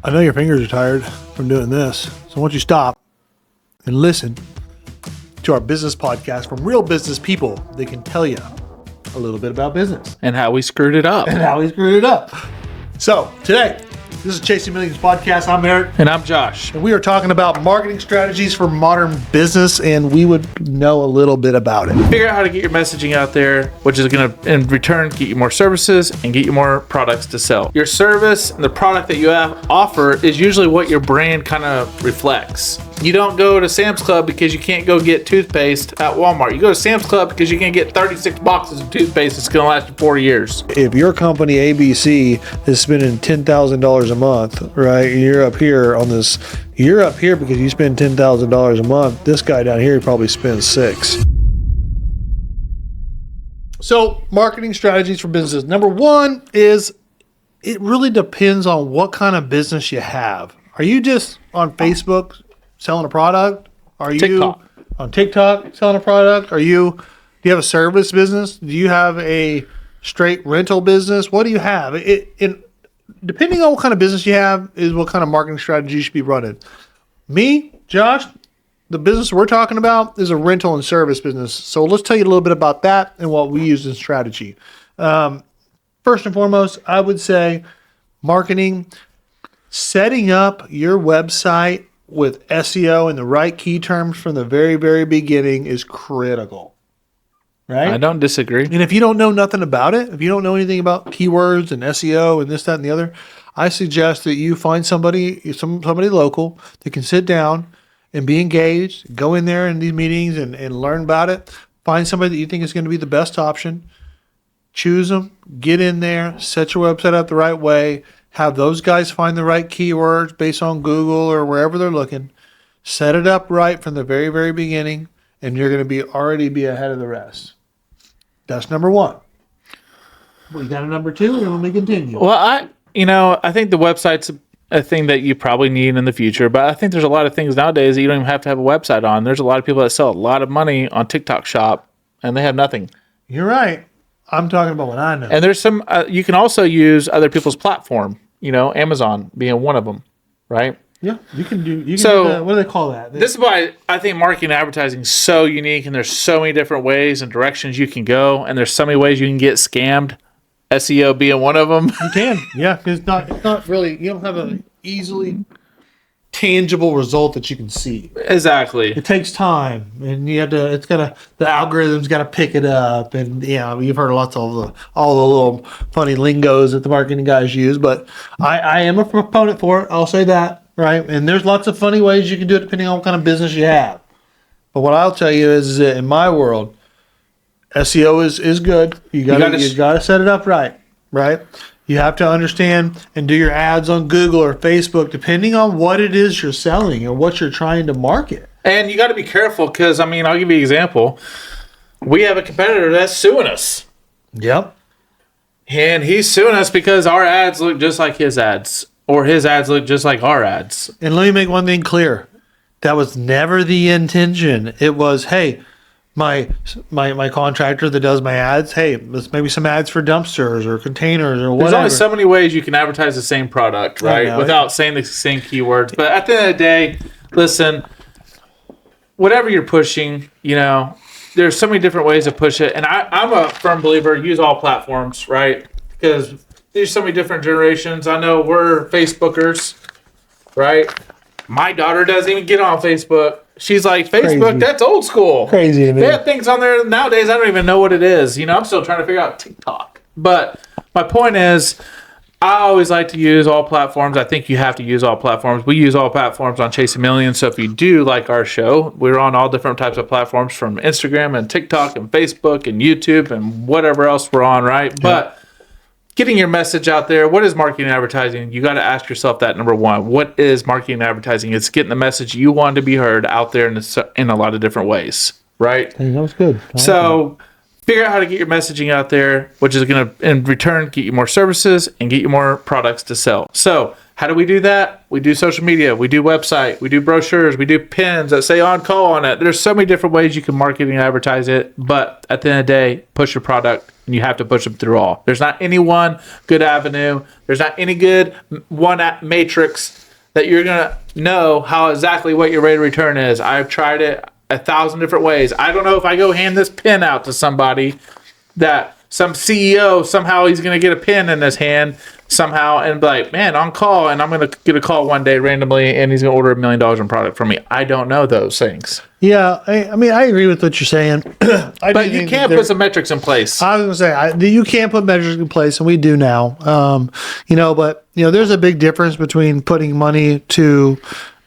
I know your fingers are tired from doing this, so I want you to stop and listen to our business podcast from real business people that can tell you a little bit about business and how we screwed it up. and how we screwed it up. So today, this is Chasing Millions podcast. I'm Eric. And I'm Josh. And we are talking about marketing strategies for modern business, and we would know a little bit about it. Figure out how to get your messaging out there, which is going to, in return, get you more services and get you more products to sell. Your service and the product that you offer is usually what your brand kind of reflects. You don't go to Sam's Club because you can't go get toothpaste at Walmart. You go to Sam's Club because you can get 36 boxes of toothpaste that's going to last you 4 years. If your company ABC is spending $10,000 a month, right? You're up here because you spend $10,000 a month. This guy down here probably spends $6,000. So, marketing strategies for business. Number one is it really depends on what kind of business you have. Are you just on Facebook selling a product? Are you TikTok. on TikTok selling a product? Do you have a service business? Do you have a straight rental business? What do you have? Depending on what kind of business you have is what kind of marketing strategy you should be running. Me, Josh, the business we're talking about is a rental and service business. So let's tell you a little bit about that and what we use in strategy. First and foremost, I would say marketing, setting up your website with SEO and the right key terms from the very, very beginning is critical. Right? I don't disagree. And if you don't know nothing about it, if you don't know anything about keywords and SEO and this, that, and the other, I suggest that you find somebody local that can sit down and be engaged, go in there in these meetings and learn about it. Find somebody that you think is going to be the best option. Choose them, get in there, set your website up the right way, have those guys find the right keywords based on Google or wherever they're looking. Set it up right from the very, very beginning, and you're going to already be ahead of the rest. That's number one. We got a number two, and let me continue. Well, I think the website's a thing that you probably need in the future, but I think there's a lot of things nowadays that you don't even have to have a website on. There's a lot of people that sell a lot of money on TikTok Shop, and they have nothing. You're right. I'm talking about what I know. And there's some, you can also use other people's platform, Amazon being one of them, right? Yeah, you can do what do they call that? This is why I think marketing and advertising is so unique, and there's so many different ways and directions you can go, and there's so many ways you can get scammed, SEO being one of them. You can, yeah, because it's not really, you don't have an easily tangible result that you can see. Exactly. It takes time, and the algorithm's got to pick it up, and you've heard lots of all the little funny lingos that the marketing guys use, but I am a proponent for it. I'll say that, right? And there's lots of funny ways you can do it depending on what kind of business you have. But what I'll tell you is that in my world, SEO is good. You got to set it up right? You have to understand and do your ads on Google or Facebook, depending on what it is you're selling or what you're trying to market. And you got to be careful because, I'll give you an example. We have a competitor that's suing us. Yep. And he's suing us because our ads look just like his ads, or his ads look just like our ads. And let me make one thing clear. That was never the intention. It was, hey, my contractor that does my ads, hey, let's maybe some ads for dumpsters or containers or whatever. There's only so many ways you can advertise the same product, right? Without saying the same keywords. But at the end of the day, listen, whatever you're pushing, there's so many different ways to push it. And I'm a firm believer, use all platforms, right? Because there's so many different generations. I know we're Facebookers, right? My daughter doesn't even get on Facebook. She's like, Facebook, crazy. That's old school. Crazy to me. They have things on there nowadays, I don't even know what it is. I'm still trying to figure out TikTok. But my point is, I always like to use all platforms. I think you have to use all platforms. We use all platforms on Chasing Millions. So if you do like our show, we're on all different types of platforms from Instagram and TikTok and Facebook and YouTube and whatever else we're on, right? Yeah. But getting your message out there. What is marketing and advertising? You got to ask yourself that, number one. What is marketing and advertising? It's getting the message you want to be heard out there in a lot of different ways, right? Hey, that was good. So figure out how to get your messaging out there, which is going to, in return, get you more services and get you more products to sell. So How do we do that? We do social media, we do website, we do brochures, we do pins that say on call on it. There's so many different ways you can market and advertise it, but at the end of the day, push your product and you have to push them through all. There's not any one good avenue. There's not any good one matrix that you're going to know how exactly what your rate of return is. I've tried it 1,000 different ways. I don't know if I go hand this pin out to somebody that some CEO, somehow he's going to get a pin in his hand somehow and be like, man, on call, and I'm going to get a call one day randomly and he's going to order $1 million in product from me. I don't know those things. Yeah, I mean, I agree with what you're saying. But you can't put some metrics in place. I was going to say, you can put metrics in place, and we do now. But there's a big difference between putting money to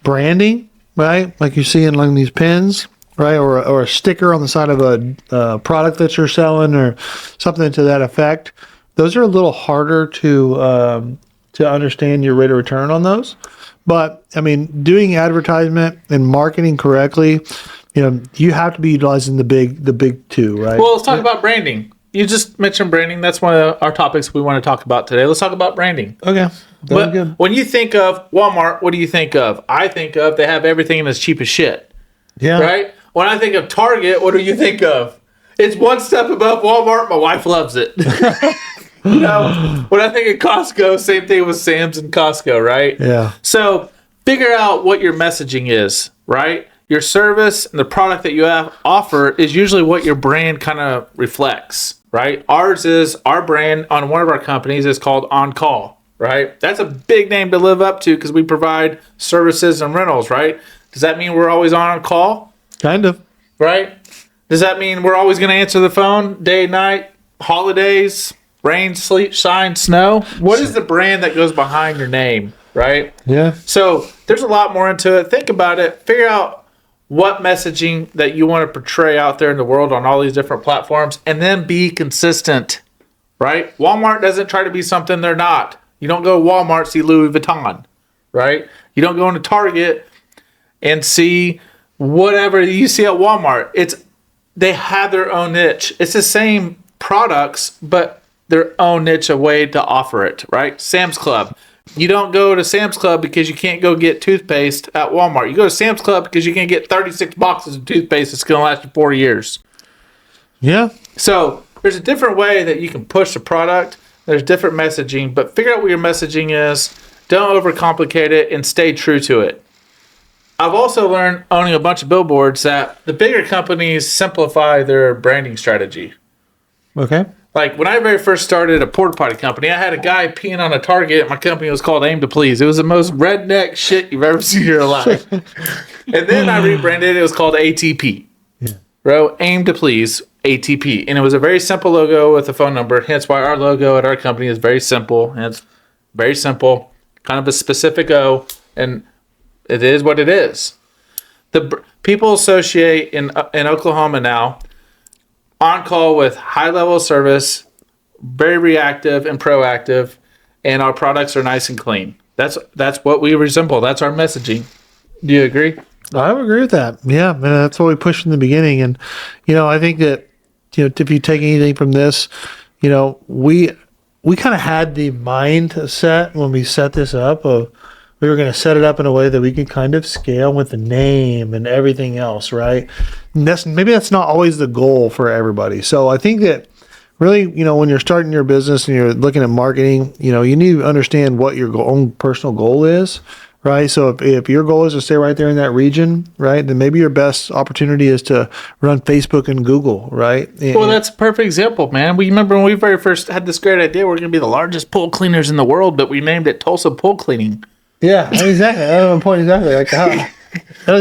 branding, right? Like you see in like these pins, right? Or a sticker on the side of a product that you're selling or something to that effect. Those are a little harder to understand your rate of return on those. But I mean, doing advertisement and marketing correctly, you have to be utilizing the big two, right? Well, let's talk about branding. You just mentioned branding. That's one of our topics we want to talk about today. Let's talk about branding. Okay. But Good. when you think of Walmart, what do you think of? I think of they have everything and it's cheap as shit. Yeah. Right? When I think of Target, what do you think of? It's one step above Walmart. My wife loves it. When I think of Costco, same thing with Sam's and Costco, right? Yeah. So figure out what your messaging is, right? Your service and the product that you offer is usually what your brand kind of reflects, right? Our brand on one of our companies is called On Call, right? That's a big name to live up to because we provide services and rentals, right? Does that mean we're always on call? Kind of. Right? Does that mean we're always going to answer the phone day, night, holidays, rain, sleet, shine, snow? What is the brand that goes behind your name, right? Yeah. So there's a lot more into it. Think about it. Figure out what messaging that you want to portray out there in the world on all these different platforms, and then be consistent, right? Walmart doesn't try to be something they're not. You don't go to Walmart, see Louis Vuitton, right? You don't go into Target and see whatever you see at Walmart. They have their own niche. It's the same products, but their own niche, a way to offer it, right? Sam's Club. You don't go to Sam's Club because you can't go get toothpaste at Walmart. You go to Sam's Club because you can get 36 boxes of toothpaste that's going to last you 4 years. Yeah. So there's a different way that you can push the product. There's different messaging, but figure out what your messaging is. Don't overcomplicate it and stay true to it. I've also learned, owning a bunch of billboards, that the bigger companies simplify their branding strategy. Okay. Like when I very first started a porta potty company, I had a guy peeing on a Target. My company was called Aim to Please. It was the most redneck shit you've ever seen in your life. And then I rebranded it. It was called ATP. Yeah. Bro, Aim to Please, ATP. And it was a very simple logo with a phone number. Hence why our logo at our company is very simple. And it's very simple, kind of a specific O. And it is what it is. The people associate in Oklahoma now On Call with high level of service, very reactive and proactive, and our products are nice and clean. That's what we resemble. That's our messaging. Do you agree? I would agree with that. Yeah, and that's what we pushed in the beginning. And I think that if you take anything from this, we kind of had the mindset when we set this up of we were going to set it up in a way that we could kind of scale with the name and everything else, right? And maybe that's not always the goal for everybody. So I think that really, when you're starting your business and you're looking at marketing, you need to understand what your own personal goal is, right? So if your goal is to stay right there in that region, right, then maybe your best opportunity is to run Facebook and Google, right? Well, that's a perfect example, man. We remember when we very first had this great idea, we're going to be the largest pool cleaners in the world, but we named it Tulsa Pool Cleaning. Yeah, exactly. I don't know the point exactly. Like how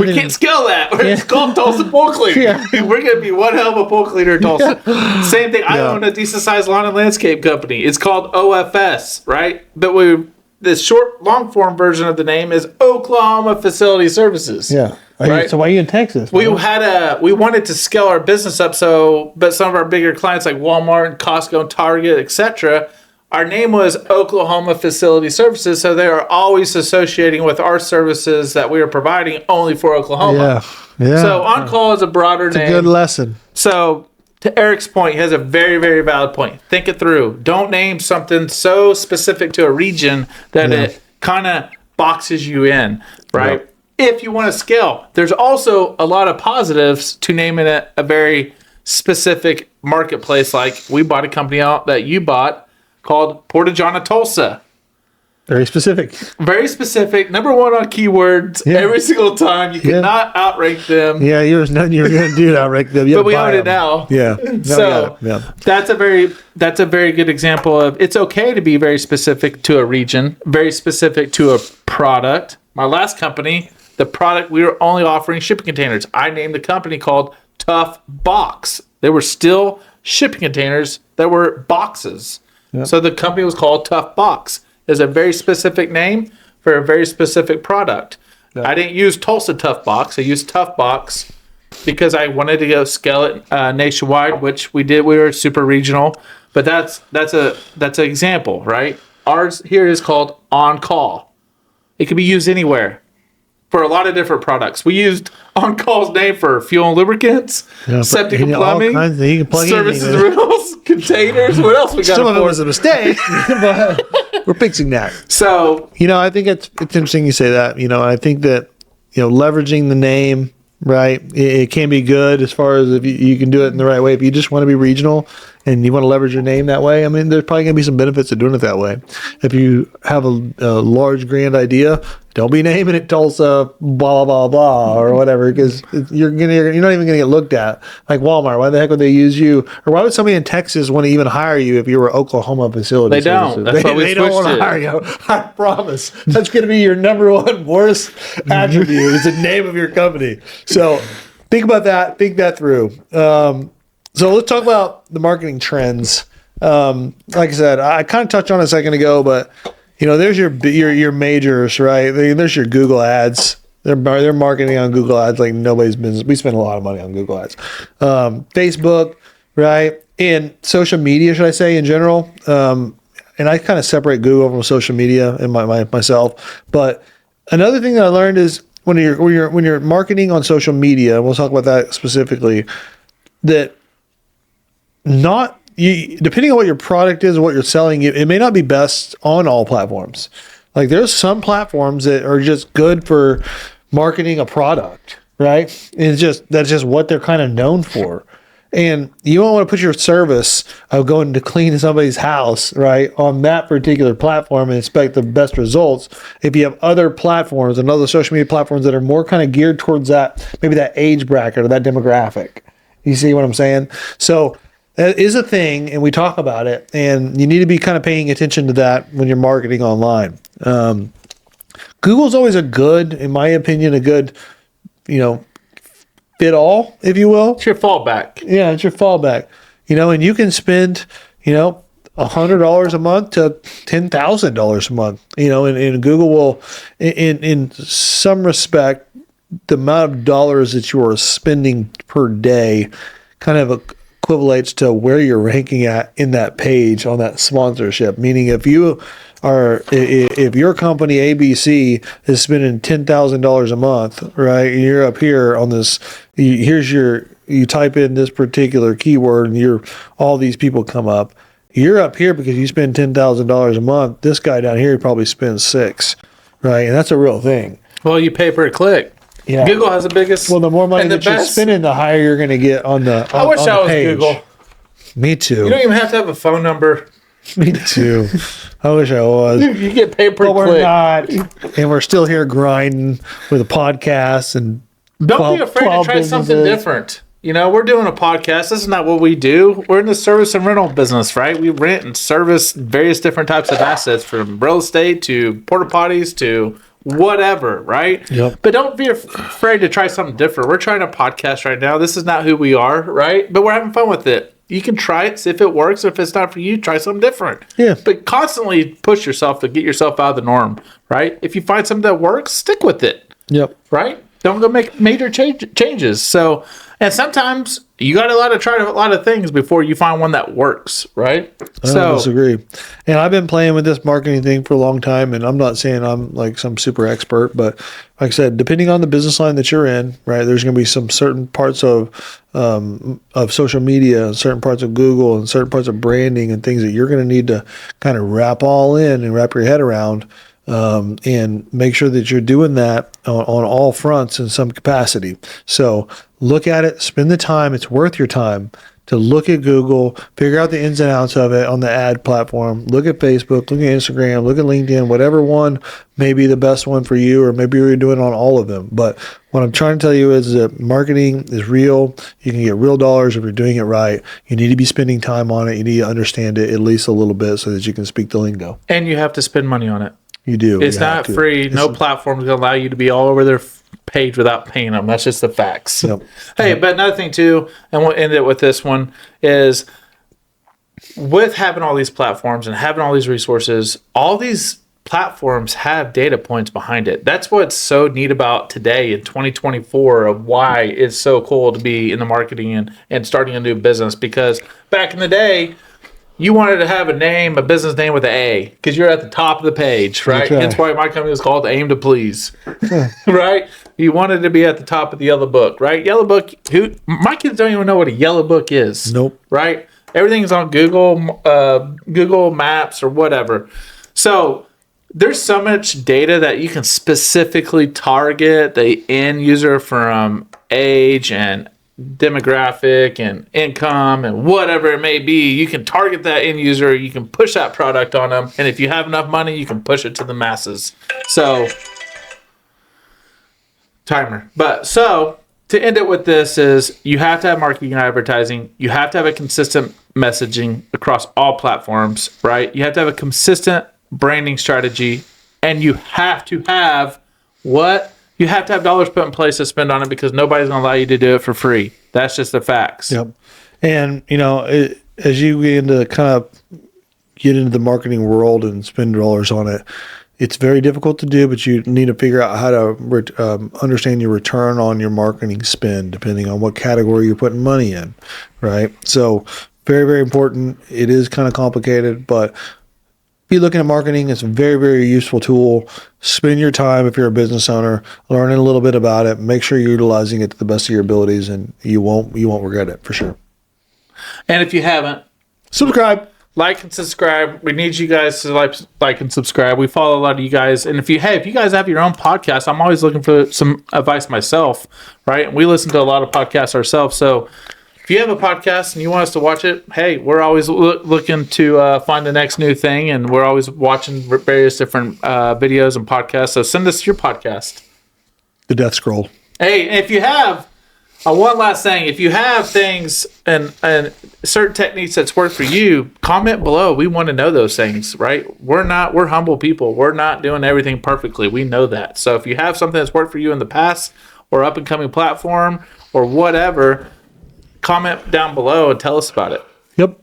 we can't scale that. It's called Tulsa Pool Cleaner. Yeah. We're going to be one hell of a pool cleaner in Tulsa. Same thing. I own a decent sized lawn and landscape company. It's called OFS, right? But the long form version of the name is Oklahoma Facility Services. Yeah. Right? So why are you in Texas? We wanted to scale our business up, but some of our bigger clients like Walmart and Costco and Target, etc., our name was Oklahoma Facility Services, so they are always associating with our services that we are providing only for Oklahoma. Yeah. So On Call is a broader name. It's a good lesson. So to Eric's point, he has a very, very valid point. Think it through. Don't name something so specific to a region that it kind of boxes you in, right? Yep. If you want to scale, there's also a lot of positives to naming it a very specific marketplace. Like we bought a company out that you bought called Porta-John Tulsa. Very specific. Very specific. Number one on keywords every single time. You cannot outrank them. Yeah, there's nothing you're going to do to outrank them. But we own it now. Yeah. So that's a very good example of it's okay to be very specific to a region, very specific to a product. My last company, the product, we were only offering shipping containers. I named the company called Tough Box. They were still shipping containers that were boxes. Yep. So the company was called Tough Box. Is a very specific name for a very specific product. Yep. I didn't use Tulsa Tough Box. I used Tough Box because I wanted to go scale it nationwide, which we did. We were super regional, but that's an example, right? Ours here is called On Call. It can be used anywhere for a lot of different products. We used On Call's name for fuel and lubricants, septic and plumbing, services and rentals, containers. What else we got? Some of it was a mistake, but we're fixing that. So, I think it's interesting you say that. I think that, leveraging the name, right, it can be good as far as if you can do it in the right way. If you just want to be regional and you want to leverage your name that way, I mean, there's probably going to be some benefits to doing it that way. If you have a large, grand idea, don't be naming it Tulsa, blah, blah, blah, or whatever, because you're not even going to get looked at. Like Walmart, why the heck would they use you? Or why would somebody in Texas want to even hire you if you were Oklahoma facility? They don't. That's why they don't want to hire you. I promise. That's going to be your number one worst attribute is the name of your company. So think about that. Think that through. So let's talk about the marketing trends. Like I said, I kind of touched on it a second ago, but there's your majors, right? There's your Google ads. They're marketing on Google ads like nobody's business. We spend a lot of money on Google ads. Facebook, right? And social media, should I say, in general. And I kind of separate Google from social media in myself. But another thing that I learned is when you're marketing on social media, and we'll talk about that specifically, that depending on what your product is and what you're selling, it may not be best on all platforms. Like there's some platforms that are just good for marketing a product, right? And that's just what they're kind of known for. And you don't want to put your service of going to clean somebody's house, right, on that particular platform and expect the best results if you have other platforms and other social media platforms that are more kind of geared towards maybe that age bracket or that demographic. You see what I'm saying? So that is a thing, and we talk about it, and you need to be kind of paying attention to that when you're marketing online. Google's always in my opinion, a good, fit all, if you will. It's your fallback. Yeah, it's your fallback. And you can spend, $100 a month to $10,000 a month. And Google will, in some respect, the amount of dollars that you are spending per day kind of equivalates to where you're ranking at in that page on that sponsorship. Meaning if your company ABC is spending $10,000 a month, right, and you're up here on this, you type in this particular keyword and all these people come up. You're up here because you spend $10,000 a month. This guy down here probably spends $6,000, right? And that's a real thing. Well, you pay per click. Yeah. Google has the biggest. Well, the more money that you're spending, the higher you're going to get on the page. I wish I was Google. Me too. You don't even have to have a phone number. Me too. I wish I was. You get paid per click. We're not. And we're still here grinding with a podcast and don't be afraid to try something different. We're doing a podcast. This is not what we do. We're in the service and rental business, right? We rent and service various different types of assets, from real estate to porta potties to whatever, right? Yep. But don't be afraid to try something different. We're trying a podcast right now. This is not who we are, right? But we're having fun with it. You can try it, see if it works. If it's not for you, try something different. Yeah. But constantly push yourself to get yourself out of the norm, right? If you find something that works, stick with it. Yep. Right? Don't go make major changes. So, and sometimes you got to try a lot of things before you find one that works, right? I don't disagree. And I've been playing with this marketing thing for a long time, and I'm not saying I'm like some super expert, but like I said, depending on the business line that you're in, right, there's going to be some certain parts of social media, and certain parts of Google, and certain parts of branding and things that you're going to need to kind of wrap all in and wrap your head around and make sure that you're doing that on all fronts in some capacity. So look at it, spend the time. It's worth your time to look at Google, figure out the ins and outs of it on the ad platform. Look at Facebook, look at Instagram, look at LinkedIn, whatever one may be the best one for you, or maybe you're doing on all of them. But what I'm trying to tell you is that marketing is real. You can get real dollars if you're doing it right. You need to be spending time on it. You need to understand it at least a little bit so that you can speak the lingo. And you have to spend money on it. You do. It's You have not to. free. No platform is going to allow you to be all over their page without paying them. That's just the facts. Yep. Hey, but another thing too, and we'll end it with this one, is with having all these platforms and having all these resources, all these platforms have data points behind it. That's what's so neat about today in 2024 of why it's so cool to be in the marketing and starting a new business. Because back in the day, you wanted to have a business name with an A, because you're at the top of the page, right? That's right. That's why my company is called Aim to Please, right? You wanted to be at the top of the yellow book, right? Yellow book. My kids don't even know what a yellow book is. Nope. Right? Everything's on Google, Google Maps or whatever. So there's so much data that you can specifically target the end user from age and demographic and income and whatever it may be. You can target that end user. You can push that product on them. And if you have enough money, you can push it to the masses. So, timer. But so to end it with this is you have to have marketing and advertising. You have to have a consistent messaging across all platforms, right? You have to have a consistent branding strategy, and you have to have what? You have to have dollars put in place to spend on it, because nobody's going to allow you to do it for free. That's just the facts. Yep. And, as you get into the marketing world and spend dollars on it, it's very difficult to do, but you need to figure out how to understand your return on your marketing spend, depending on what category you're putting money in, right? So very, very important. It is kind of complicated, but be looking at marketing. It's a very, very useful tool. Spend your time, if you're a business owner, learning a little bit about it. Make sure you're utilizing it to the best of your abilities, and you won't regret it for sure. And if you haven't, Subscribe. like and subscribe. We need you guys to like and subscribe. We follow a lot of you guys. And if you guys have your own podcast, I'm always looking for some advice myself, right? And we listen to a lot of podcasts ourselves. So if you have a podcast and you want us to watch it, hey, we're always looking to find the next new thing. And we're always watching various different videos and podcasts. So send us your podcast. The Death Scroll. Hey, and if you have, one last thing, if you have things and certain techniques that's worked for you, comment below. We want to know those things, right? We're humble people. We're not doing everything perfectly. We know that. So if you have something that's worked for you in the past, or up and coming platform or whatever, comment down below and tell us about it. Yep.